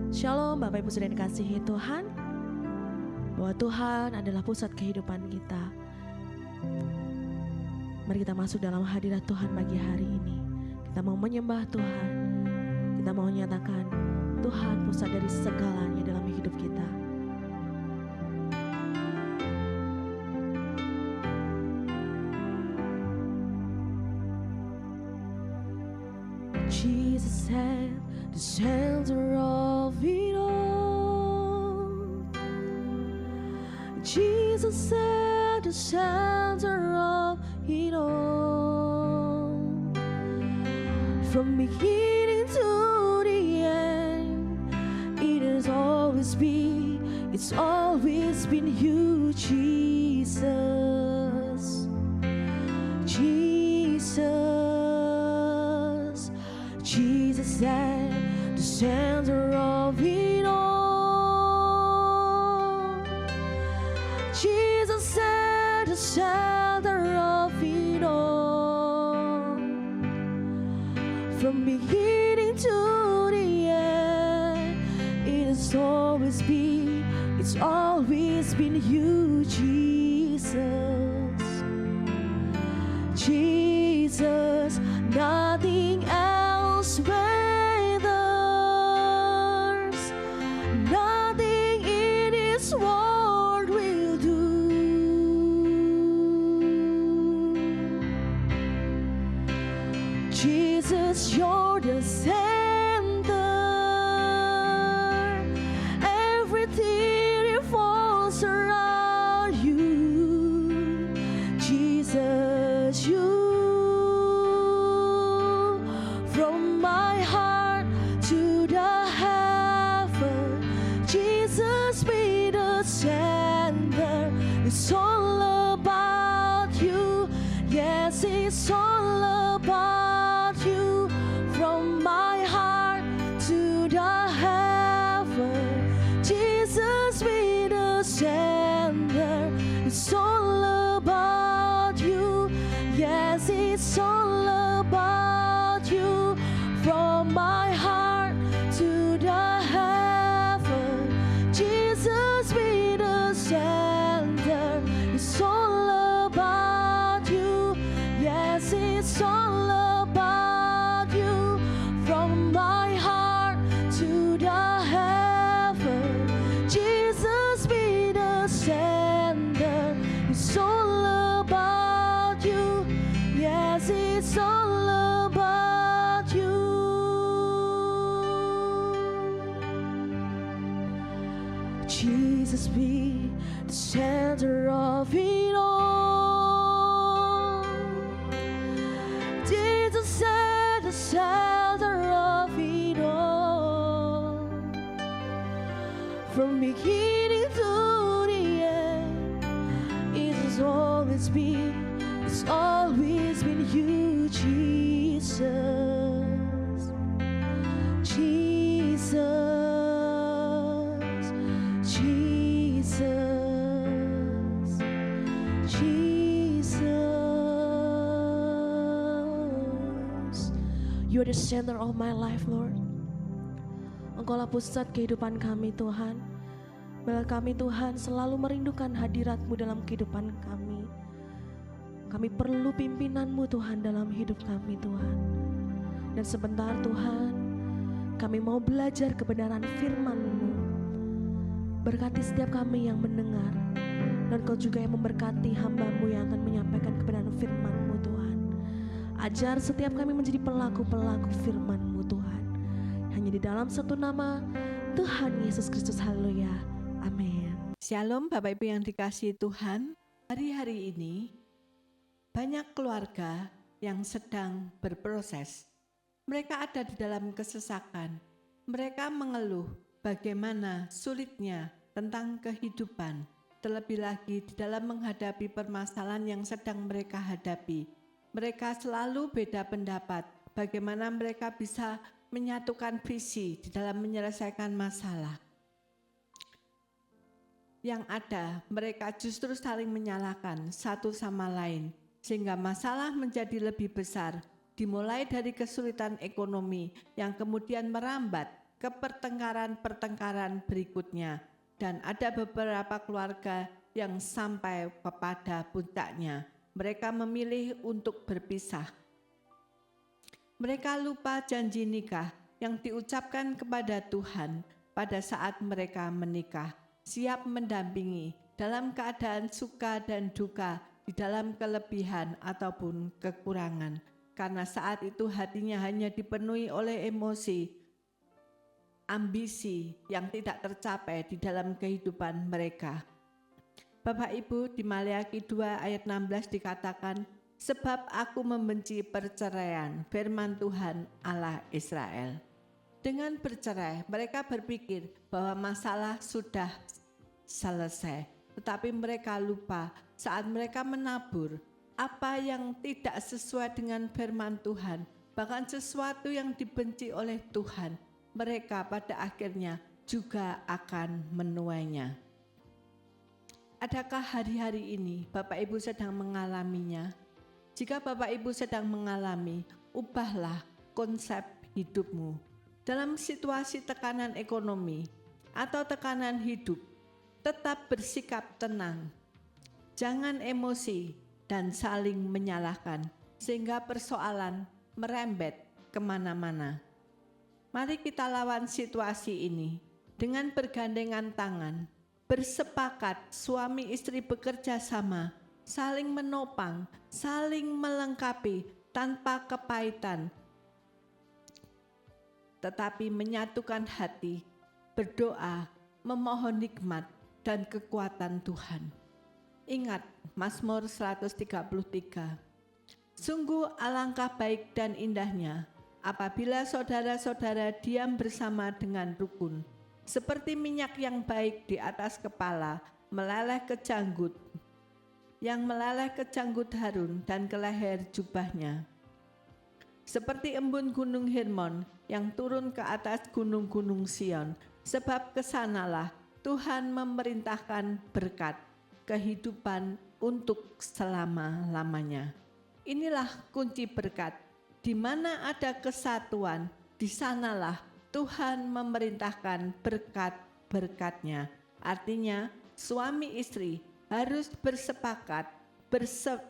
Shalom Bapak Ibu Saudara yang dikasihi Tuhan, bahwa Tuhan adalah pusat kehidupan kita. Mari kita masuk dalam hadirat Tuhan pagi hari ini. Kita mau menyembah Tuhan, kita mau menyatakan Tuhan pusat dari segalanya dalam hidup kita. Jesus at the center of it all. Jesus at the center of it all. From beginning to the end, it's always been you, Jesus. Jesus at the center of it all. Jesus at the center of it all. From beginning to the end, it's always been you, Jesus. Jesus, nothing else matters. Nothing in this world will do. Jesus, you're the center. Everything revolves around you. Jesus, you. From my heart to the heaven, Jesus be the center. It's all about you. Yes, it's all about you. From my heart to the heaven, Jesus be the center. It's all about you. Yes, it's all about you. From my heart to the heaven, Jesus be the center. It's all about you. Yes, it's all about you. From my heart to the heaven, Jesus be the center. It's all about you. Yes, it's all about you. Jesus be the center of it all. Jesus at the center of it all. From beginning to the end, it's always been you, Jesus. Jesus, Jesus, Jesus. You are the center of my life, Lord. Engkaulah pusat kehidupan kami, Tuhan. Bila kami, Tuhan, selalu merindukan hadirat-Mu dalam kehidupan kami. Kami perlu pimpinan-Mu, Tuhan, dalam hidup kami, Tuhan. Dan sebentar, Tuhan, kami mau belajar kebenaran firman-Mu. Berkati setiap kami yang mendengar, dan Kau juga yang memberkati hamba-Mu yang akan menyampaikan kebenaran firman-Mu, Tuhan. Ajar setiap kami menjadi pelaku-pelaku firman-Mu, Tuhan. Hanya di dalam satu nama, Tuhan Yesus Kristus. Haleluya. Amin. Shalom Bapak Ibu yang dikasihi Tuhan. Hari-hari ini banyak keluarga yang sedang berproses. Mereka ada di dalam kesesakan. Mereka mengeluh bagaimana sulitnya tentang kehidupan. Terlebih lagi di dalam menghadapi permasalahan yang sedang mereka hadapi. Mereka selalu beda pendapat. Bagaimana mereka bisa menyatukan visi di dalam menyelesaikan masalah. Yang ada, mereka justru saling menyalahkan satu sama lain, sehingga masalah menjadi lebih besar, dimulai dari kesulitan ekonomi yang kemudian merambat ke pertengkaran-pertengkaran berikutnya, dan ada beberapa keluarga yang sampai kepada puncaknya. Mereka memilih untuk berpisah. Mereka lupa janji nikah yang diucapkan kepada Tuhan pada saat mereka menikah, siap mendampingi dalam keadaan suka dan duka, di dalam kelebihan ataupun kekurangan. Karena saat itu hatinya hanya dipenuhi oleh emosi, ambisi yang tidak tercapai di dalam kehidupan mereka. Bapak Ibu, di Maleakhi 2 ayat 16 dikatakan, sebab aku membenci perceraian, firman Tuhan Allah Israel. Dengan bercerai, mereka berpikir bahwa masalah sudah selesai. Tetapi mereka lupa saat mereka menabur apa yang tidak sesuai dengan firman Tuhan, bahkan sesuatu yang dibenci oleh Tuhan, mereka pada akhirnya juga akan menuainya. Adakah hari-hari ini Bapak Ibu sedang mengalaminya? Jika Bapak Ibu sedang mengalami, ubahlah konsep hidupmu. Dalam situasi tekanan ekonomi atau tekanan hidup, tetap bersikap tenang. Jangan emosi dan saling menyalahkan, sehingga persoalan merembet kemana-mana. Mari kita lawan situasi ini dengan bergandengan tangan, bersepakat suami istri bekerja sama, saling menopang, saling melengkapi tanpa kepahitan, tetapi menyatukan hati, berdoa, memohon nikmat dan kekuatan Tuhan. Ingat Mazmur 133, sungguh alangkah baik dan indahnya apabila saudara-saudara diam bersama dengan rukun, seperti minyak yang baik di atas kepala, meleleh ke janggut, yang meleleh ke janggut Harun dan ke leher jubahnya. Seperti embun gunung Hermon yang turun ke atas gunung-gunung Sion, sebab kesanalah Tuhan memerintahkan berkat, kehidupan untuk selama-lamanya. Inilah kunci berkat, di mana ada kesatuan, di sanalah Tuhan memerintahkan berkat-berkatnya. Artinya suami istri harus bersepakat,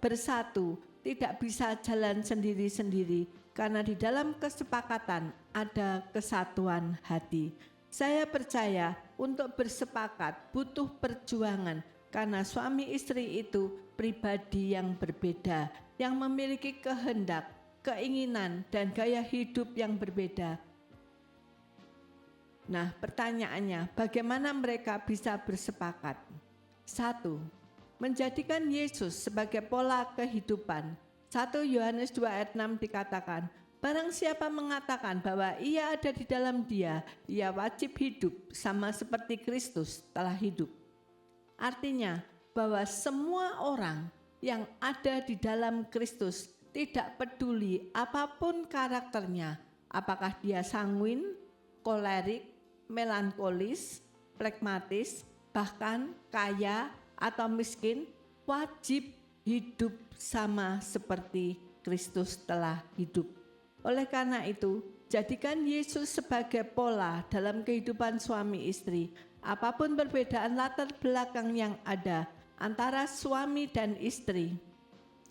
bersatu, tidak bisa jalan sendiri-sendiri, karena di dalam kesepakatan ada kesatuan hati. Saya percaya untuk bersepakat butuh perjuangan, karena suami istri itu pribadi yang berbeda, yang memiliki kehendak, keinginan, dan gaya hidup yang berbeda. Nah, pertanyaannya, bagaimana mereka bisa bersepakat? 1. Menjadikan Yesus sebagai pola kehidupan. 1 Yohanes 2 ayat 6 dikatakan, barang siapa mengatakan bahwa ia ada di dalam Dia, ia wajib hidup sama seperti Kristus telah hidup. Artinya bahwa semua orang yang ada di dalam Kristus, tidak peduli apapun karakternya, apakah dia sanguin, kolerik, melankolis, flegmatis, bahkan kaya atau miskin, wajib hidup sama seperti Kristus telah hidup. Oleh karena itu, jadikan Yesus sebagai pola dalam kehidupan suami istri. Apapun perbedaan latar belakang yang ada antara suami dan istri,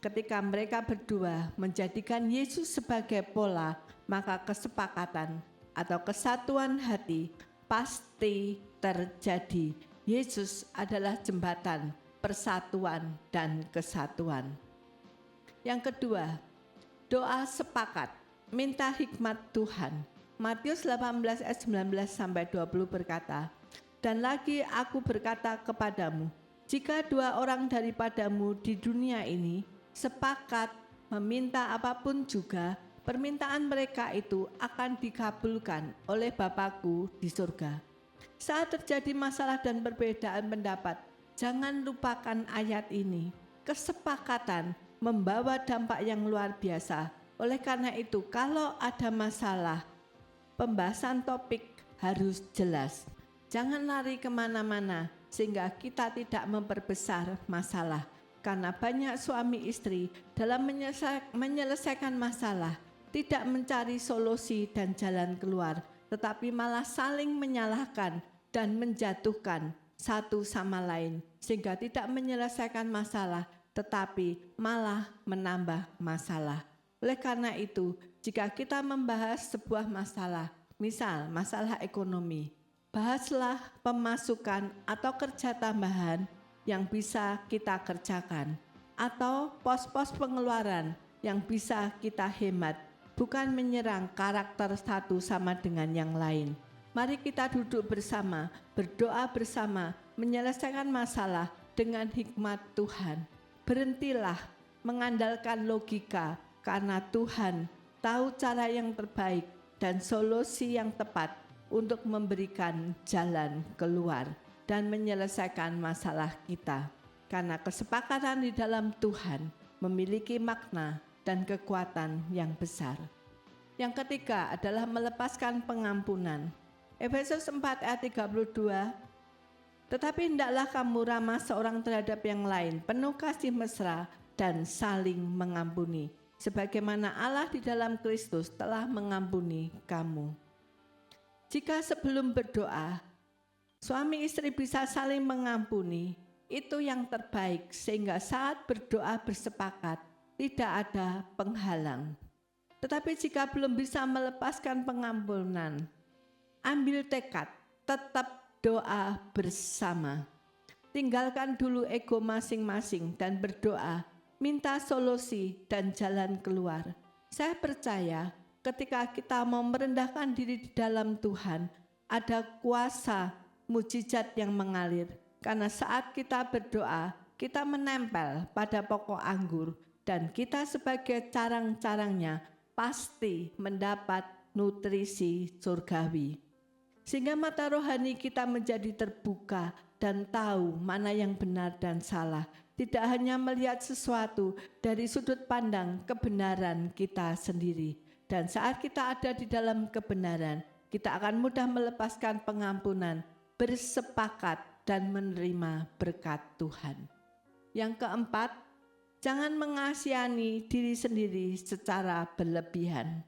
ketika mereka berdua menjadikan Yesus sebagai pola, maka kesepakatan atau kesatuan hati pasti terjadi. Yesus adalah jembatan persatuan dan kesatuan. Yang kedua, doa sepakat, minta hikmat Tuhan. Matius 18 ayat 19 sampai 20 berkata, dan lagi aku berkata kepadamu, jika 2 orang daripadamu di dunia ini sepakat meminta apapun juga, permintaan mereka itu akan dikabulkan oleh Bapa-Ku di surga. Saat terjadi masalah dan perbedaan pendapat, jangan lupakan ayat ini. Kesepakatan membawa dampak yang luar biasa. Oleh karena itu, kalau ada masalah, pembahasan topik harus jelas. Jangan lari kemana-mana sehingga kita tidak memperbesar masalah. Karena banyak suami istri dalam menyelesaikan masalah tidak mencari solusi dan jalan keluar, tetapi malah saling menyalahkan dan menjatuhkan satu sama lain, sehingga tidak menyelesaikan masalah, tetapi malah menambah masalah. Oleh karena itu, jika kita membahas sebuah masalah, misal masalah ekonomi, bahaslah pemasukan atau kerja tambahan yang bisa kita kerjakan, atau pos-pos pengeluaran yang bisa kita hemat, bukan menyerang karakter satu sama dengan yang lain. Mari kita duduk bersama, berdoa bersama, menyelesaikan masalah dengan hikmat Tuhan. Berhentilah mengandalkan logika, karena Tuhan tahu cara yang terbaik dan solusi yang tepat untuk memberikan jalan keluar dan menyelesaikan masalah kita. Karena kesepakatan di dalam Tuhan memiliki makna dan kekuatan yang besar. Yang ketiga adalah melepaskan pengampunan. Efesus 4 ayat 32, tetapi hendaklah kamu ramah seorang terhadap yang lain, penuh kasih mesra dan saling mengampuni, sebagaimana Allah di dalam Kristus telah mengampuni kamu. Jika sebelum berdoa, suami istri bisa saling mengampuni, itu yang terbaik, sehingga saat berdoa bersepakat, tidak ada penghalang. Tetapi jika belum bisa melepaskan pengampunan, ambil tekad, tetap doa bersama. Tinggalkan dulu ego masing-masing dan berdoa, minta solusi dan jalan keluar. Saya percaya ketika kita mau merendahkan diri di dalam Tuhan, ada kuasa mujizat yang mengalir. Karena saat kita berdoa, kita menempel pada pokok anggur dan kita sebagai carang-carangnya pasti mendapat nutrisi surgawi. Sehingga mata rohani kita menjadi terbuka dan tahu mana yang benar dan salah. Tidak hanya melihat sesuatu dari sudut pandang kebenaran kita sendiri. Dan saat kita ada di dalam kebenaran, kita akan mudah melepaskan pengampunan, bersepakat dan menerima berkat Tuhan. Yang keempat, jangan mengasihani diri sendiri secara berlebihan.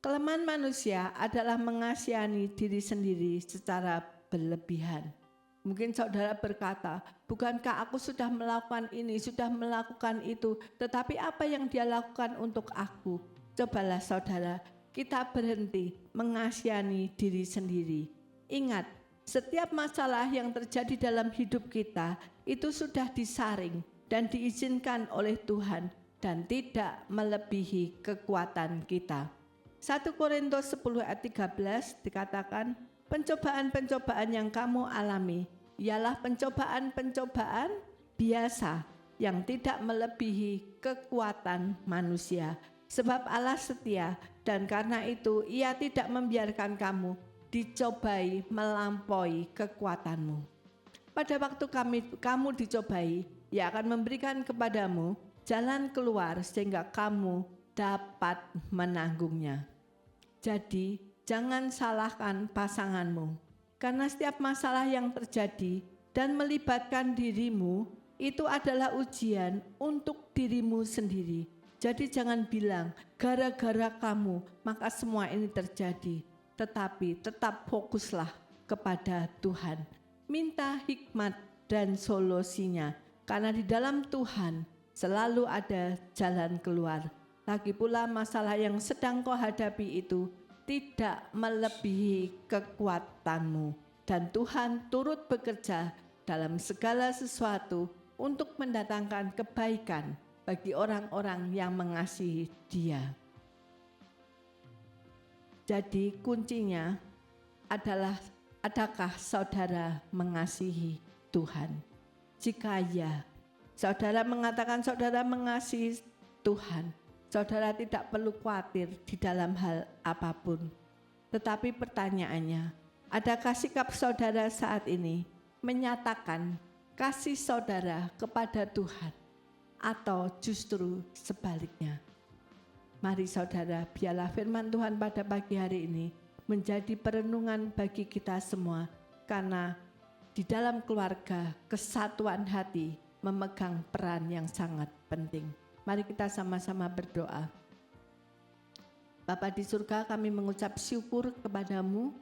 Kelemahan manusia adalah mengasihani diri sendiri secara berlebihan. Mungkin saudara berkata, bukankah aku sudah melakukan ini, sudah melakukan itu, tetapi apa yang dia lakukan untuk aku? Cobalah saudara, kita berhenti mengasihani diri sendiri. Ingat, setiap masalah yang terjadi dalam hidup kita itu sudah disaring dan diizinkan oleh Tuhan dan tidak melebihi kekuatan kita. 1 Korintus 10 ayat 13 dikatakan, pencobaan-pencobaan yang kamu alami ialah pencobaan-pencobaan biasa yang tidak melebihi kekuatan manusia. Sebab Allah setia dan karena itu Ia tidak membiarkan kamu dicobai melampaui kekuatanmu. Pada waktu kamu dicobai, Ia akan memberikan kepadamu jalan keluar sehingga kamu dapat menanggungnya. Jadi, jangan salahkan pasanganmu, karena setiap masalah yang terjadi dan melibatkan dirimu itu adalah ujian untuk dirimu sendiri. Jadi jangan bilang, gara-gara kamu maka semua ini terjadi. Tetapi tetap fokuslah kepada Tuhan. Minta hikmat dan solusinya, karena di dalam Tuhan selalu ada jalan keluar. Lagi pula masalah yang sedang kau hadapi itu tidak melebihi kekuatanmu. Dan Tuhan turut bekerja dalam segala sesuatu untuk mendatangkan kebaikan bagi orang-orang yang mengasihi Dia. Jadi kuncinya adalah, adakah saudara mengasihi Tuhan? Jika ya, saudara mengatakan saudara mengasihi Tuhan, saudara tidak perlu khawatir di dalam hal apapun. Tetapi pertanyaannya, adakah sikap saudara saat ini menyatakan kasih saudara kepada Tuhan, atau justru sebaliknya? Mari saudara, biarlah firman Tuhan pada pagi hari ini menjadi perenungan bagi kita semua, karena di dalam keluarga kesatuan hati memegang peran yang sangat penting. Mari kita sama-sama berdoa. Bapa di surga, kami mengucap syukur kepadamu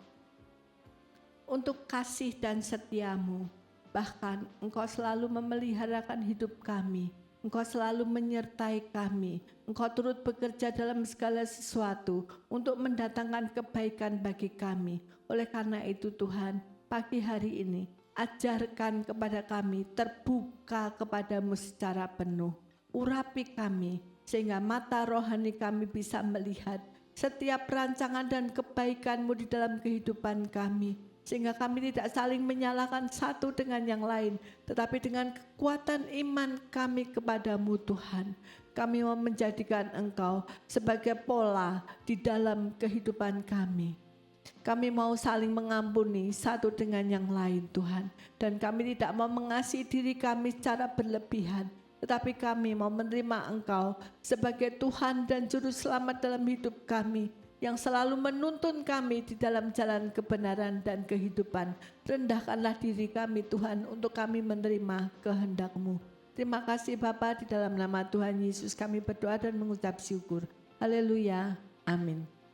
untuk kasih dan setiamu. Bahkan Engkau selalu memeliharakan hidup kami. Engkau selalu menyertai kami. Engkau turut bekerja dalam segala sesuatu untuk mendatangkan kebaikan bagi kami. Oleh karena itu Tuhan, pagi hari ini ajarkan kepada kami terbuka kepadamu secara penuh. Urapi kami sehingga mata rohani kami bisa melihat setiap rancangan dan kebaikan-Mu di dalam kehidupan kami. Sehingga kami tidak saling menyalahkan satu dengan yang lain, tetapi dengan kekuatan iman kami kepadamu Tuhan, kami mau menjadikan Engkau sebagai pola di dalam kehidupan kami. Kami mau saling mengampuni satu dengan yang lain Tuhan, dan kami tidak mau mengasihi diri kami secara berlebihan, tetapi kami mau menerima Engkau sebagai Tuhan dan Juru Selamat dalam hidup kami, yang selalu menuntun kami di dalam jalan kebenaran dan kehidupan. Rendahkanlah diri kami Tuhan untuk kami menerima kehendak-Mu. Terima kasih Bapa, di dalam nama Tuhan Yesus kami berdoa dan mengucap syukur. Haleluya. Amin.